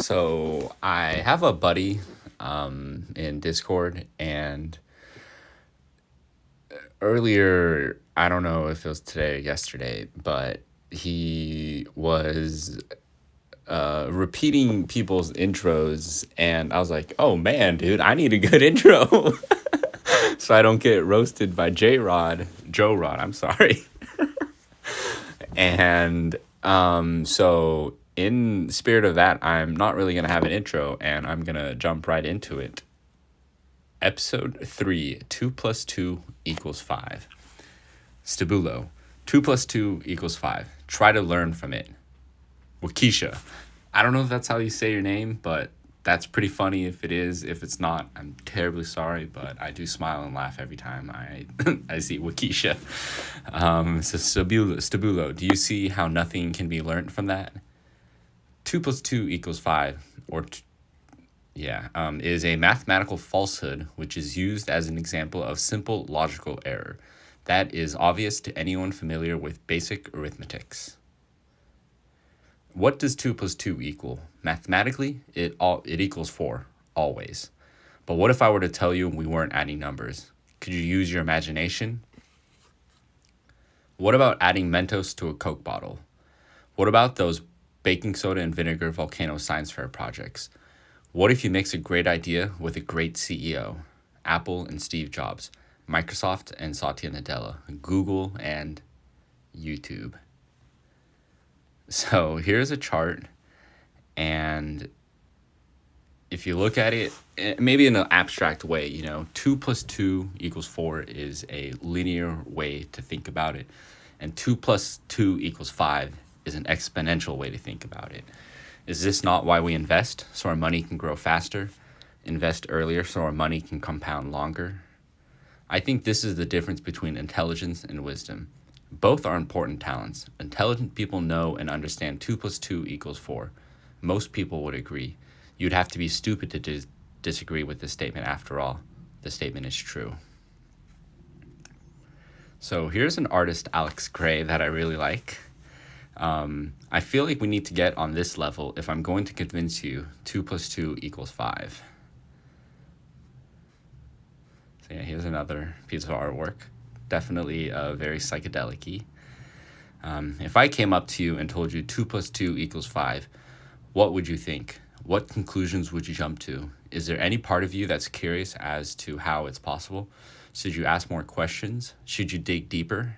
So I have a buddy in Discord, and earlier, I don't know if it was today or yesterday, but he was repeating people's intros, and I was like, "Oh man, dude, I need a good intro." So I don't get roasted by Joe Rod. I'm sorry. And so in spirit of that, I'm not really gonna have an intro, and I'm gonna jump right into it. Episode 3, 2 plus 2 equals 5. Stabulo, 2 plus 2 equals 5. Try to learn from it. Wakisha, I don't know if that's how you say your name, but that's pretty funny if it is. If it's not, I'm terribly sorry, but I do smile and laugh every time I I see Wakisha. So Stabulo, do you see how nothing can be learned from that? 2 plus 2 equals 5, is a mathematical falsehood which is used as an example of simple logical error. That is obvious to anyone familiar with basic arithmetics. What does 2 plus 2 equal? Mathematically, it equals 4, always. But what if I were to tell you we weren't adding numbers? Could you use your imagination? What about adding Mentos to a Coke bottle? What about those baking soda and vinegar volcano science fair projects? What if you mix a great idea with a great CEO? Apple and Steve Jobs, Microsoft and Satya Nadella, Google and YouTube. So here's a chart, and if you look at it, maybe in an abstract way, 2 plus 2 equals 4 is a linear way to think about it, and 2 plus 2 equals 5 is an exponential way to think about it. Is this not why we invest? So our money can grow faster, invest earlier so our money can compound longer? I think this is the difference between intelligence and wisdom. Both are important talents. Intelligent people know and understand 2 plus 2 equals 4. Most people would agree. You'd have to be stupid to disagree with this statement after all. The statement is true. So here's an artist, Alex Gray, that I really like. I feel like we need to get on this level if I'm going to convince you 2 plus 2 equals 5. So yeah, here's another piece of artwork. Definitely very psychedelic-y. If I came up to you and told you 2 plus 2 equals 5, what would you think? What conclusions would you jump to? Is there any part of you that's curious as to how it's possible? Should you ask more questions? Should you dig deeper?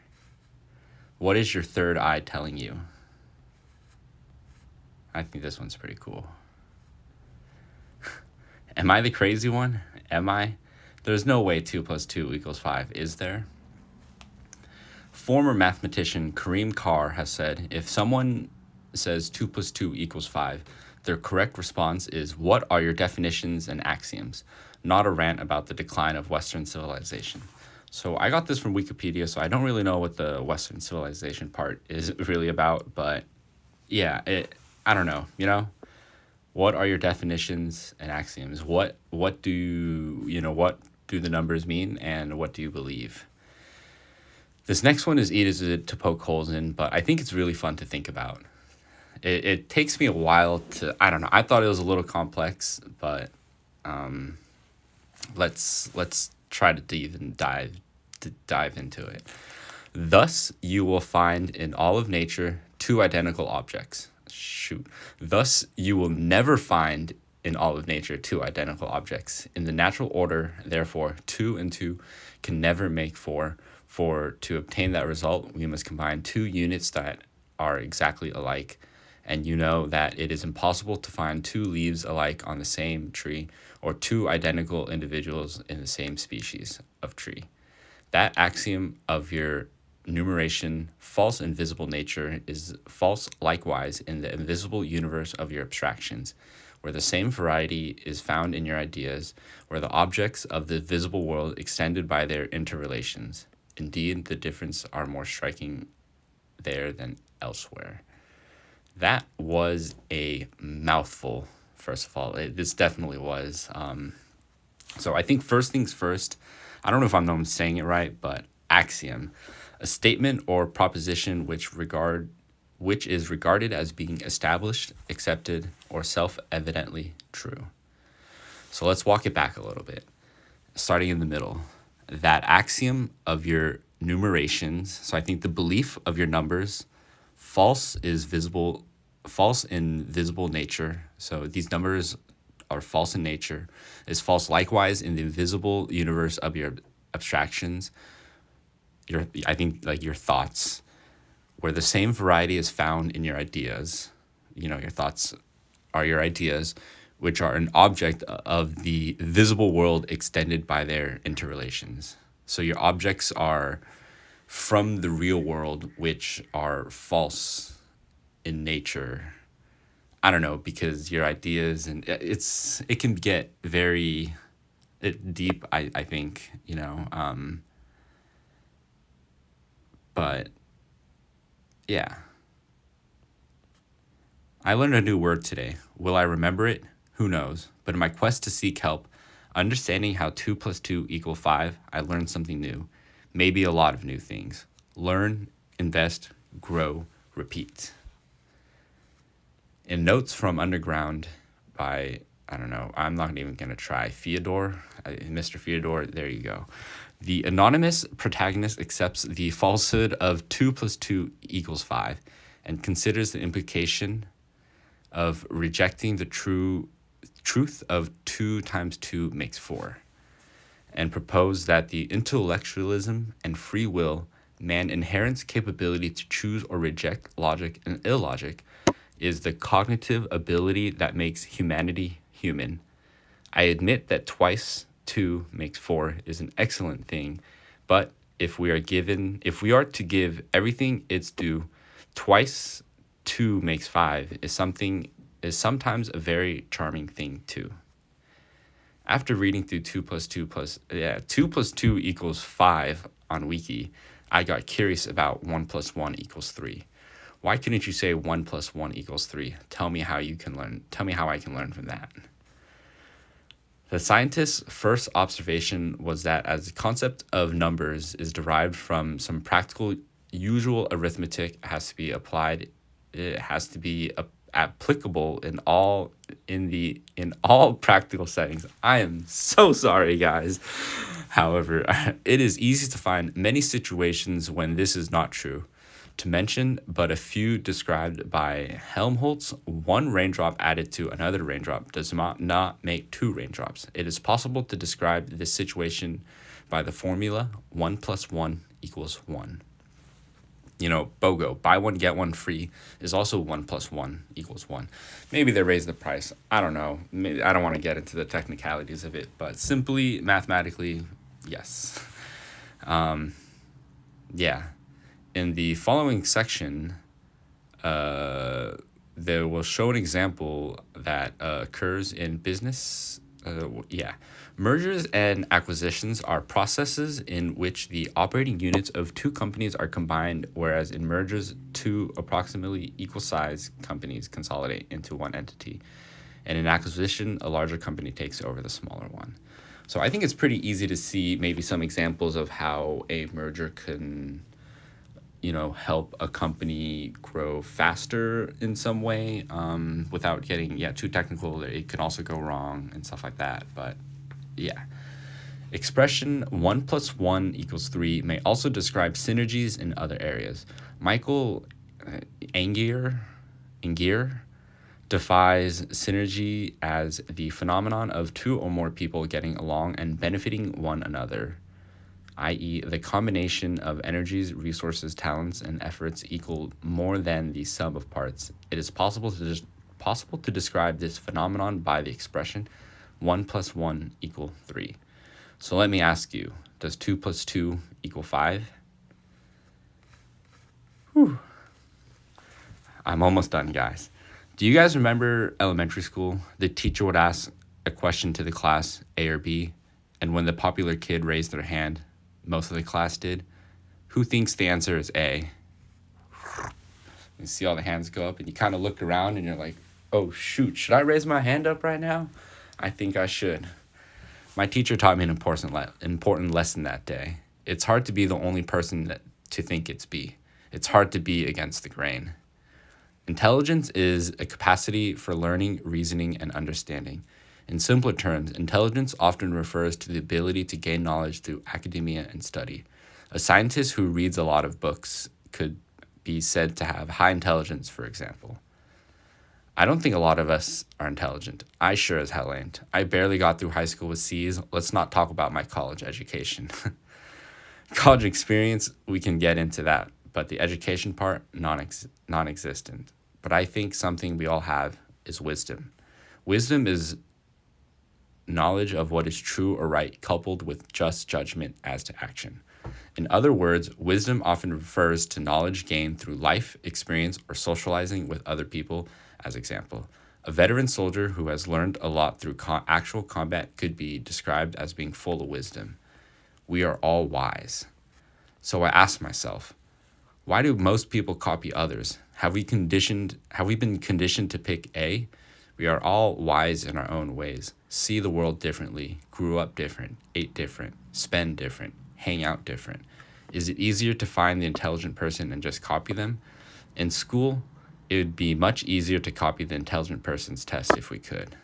What is your third eye telling you? I think this one's pretty cool. Am I the crazy one? Am I? There's no way 2 plus 2 equals 5, is there? Former mathematician Kareem Carr has said, if someone says 2 plus 2 equals 5, their correct response is, what are your definitions and axioms? Not a rant about the decline of Western civilization. So I got this from Wikipedia, so I don't really know what the Western civilization part is really about, but yeah, I don't know, What are your definitions and axioms? What do the numbers mean, and what do you believe? This next one is easy to poke holes in, but I think it's really fun to think about. It takes me a while to, I don't know, I thought it was a little complex, but let's try to dive into it. Thus, you will find in all of nature 2 identical objects. Thus, you will never find in all of nature 2 identical objects. In the natural order, therefore, 2 and 2 can never make 4. For to obtain that result, we must combine 2 units that are exactly alike. And you know that it is impossible to find 2 leaves alike on the same tree, or 2 identical individuals in the same species of tree. That axiom of your numeration, false in visible nature, is false likewise in the invisible universe of your abstractions, where the same variety is found in your ideas, where the objects of the visible world extended by their interrelations. Indeed, the differences are more striking there than elsewhere. That was a mouthful, first of all. This definitely was. So I think first things first, I don't know if I'm saying it right, but axiom, a statement or proposition which regard which is regarded as being established, accepted, or self-evidently true. So let's walk it back a little bit, starting in the middle. That axiom of your numerations, so I think the belief of your numbers, false in visible nature. So these numbers are false in nature, is false likewise in the invisible universe of your abstractions. I think like your thoughts, where the same variety is found in your ideas. Your thoughts are your ideas, which are an object of the visible world extended by their interrelations. So your objects are from the real world, which are false in nature. I don't know, because your ideas, and it can get very deep, I think, but yeah. I learned a new word today. Will I remember it? Who knows? But in my quest to seek help, understanding how 2 + 2 = 5, I learned something new. Maybe a lot of new things. Learn, invest, grow, repeat. In Notes from Underground by, I don't know, I'm not even going to try, Mr. Fyodor, there you go. The anonymous protagonist accepts the falsehood of 2 + 2 = 5 and considers the implication of rejecting the truth of 2 × 2 = 4, and propose that the intellectualism and free will, man's inherent capability to choose or reject logic and illogic, is the cognitive ability that makes humanity human. I admit that twice 2 = 4 is an excellent thing, but if we are to give everything its due, twice 2 = 5 is sometimes a very charming thing too. After reading through 2 + 2 + 2 = 5 on Wiki, I got curious about 1 + 1 = 3. Why couldn't you say 1 + 1 = 3? Tell me how I can learn from that. The scientist's first observation was that as the concept of numbers is derived from some practical usual arithmetic, it has to be applicable in all practical settings. I am so sorry, guys. However, it is easy to find many situations when this is not true. To mention but a few described by Helmholtz, one raindrop added to another raindrop does not make 2 raindrops. It is possible to describe this situation by the formula 1 + 1 = 1. BOGO, buy one, get one free, is also 1 + 1 = 1. Maybe they raised the price. I don't know. Maybe, I don't want to get into the technicalities of it, but simply mathematically, yes. Yeah. In the following section, they will show an example that occurs in business. Mergers and acquisitions are processes in which the operating units of 2 companies are combined, whereas in mergers, 2 approximately equal-sized companies consolidate into one entity. And in acquisition, a larger company takes over the smaller one. So I think it's pretty easy to see maybe some examples of how a merger can help a company grow faster in some way, without getting too technical. It can also go wrong and stuff like that. But yeah. Expression 1 + 1 = 3 may also describe synergies in other areas. Michael Angier defines synergy as the phenomenon of 2 or more people getting along and benefiting one another, i.e., the combination of energies, resources, talents, and efforts equal more than the sum of parts. It is possible to describe this phenomenon by the expression 1 + 1 = 3. So let me ask you, does 2 + 2 = 5? Whew. I'm almost done, guys. Do you guys remember elementary school? The teacher would ask a question to the class, A or B, and when the popular kid raised their hand, most of the class did. Who thinks the answer is A? You see all the hands go up, and you kind of look around, and you're like, oh, shoot, should I raise my hand up right now? I think I should. My teacher taught me an important lesson that day. It's hard to be the only person to think it's B. It's hard to be against the grain. Intelligence is a capacity for learning, reasoning, and understanding. In simpler terms, intelligence often refers to the ability to gain knowledge through academia and study. A scientist who reads a lot of books could be said to have high intelligence, for example. I don't think a lot of us are intelligent. I sure as hell ain't. I barely got through high school with C's. Let's not talk about my college education. College experience, we can get into that, but the education part, non-existent. But I think something we all have is wisdom. Wisdom is knowledge of what is true or right, coupled with just judgment as to action. In other words, wisdom often refers to knowledge gained through life, experience, or socializing with other people, as example. A veteran soldier who has learned a lot through actual combat could be described as being full of wisdom. We are all wise. So I ask myself, why do most people copy others? Have we been conditioned to pick A? We are all wise in our own ways, see the world differently, grew up different, ate different, spend different, hang out different. Is it easier to find the intelligent person and just copy them? In school, it would be much easier to copy the intelligent person's test if we could.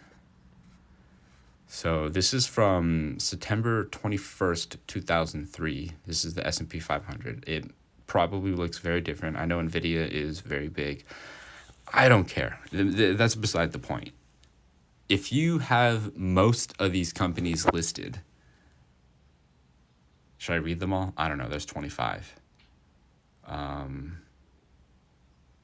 So this is from September 21st, 2003. This is the S&P 500. It probably looks very different. I know NVIDIA is very big. I don't care. That's beside the point. If you have most of these companies listed, should I read them all? I don't know. There's 25.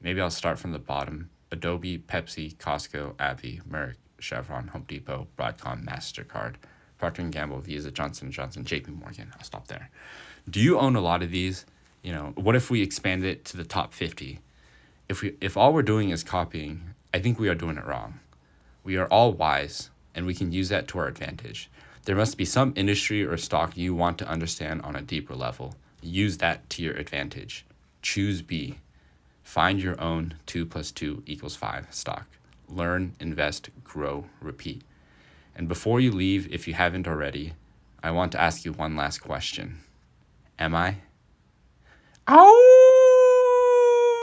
Maybe I'll start from the bottom. Adobe, Pepsi, Costco, AbbVie, Merck, Chevron, Home Depot, Broadcom, MasterCard, Procter & Gamble, Visa, Johnson & Johnson, JP Morgan. I'll stop there. Do you own a lot of these? What if we expand it to the top 50? If all we're doing is copying, I think we are doing it wrong. We are all wise, and we can use that to our advantage. There must be some industry or stock you want to understand on a deeper level. Use that to your advantage. Choose B. Find your own 2 + 2 = 5 stock. Learn, invest, grow, repeat. And before you leave, if you haven't already, I want to ask you one last question. Am I? Oh!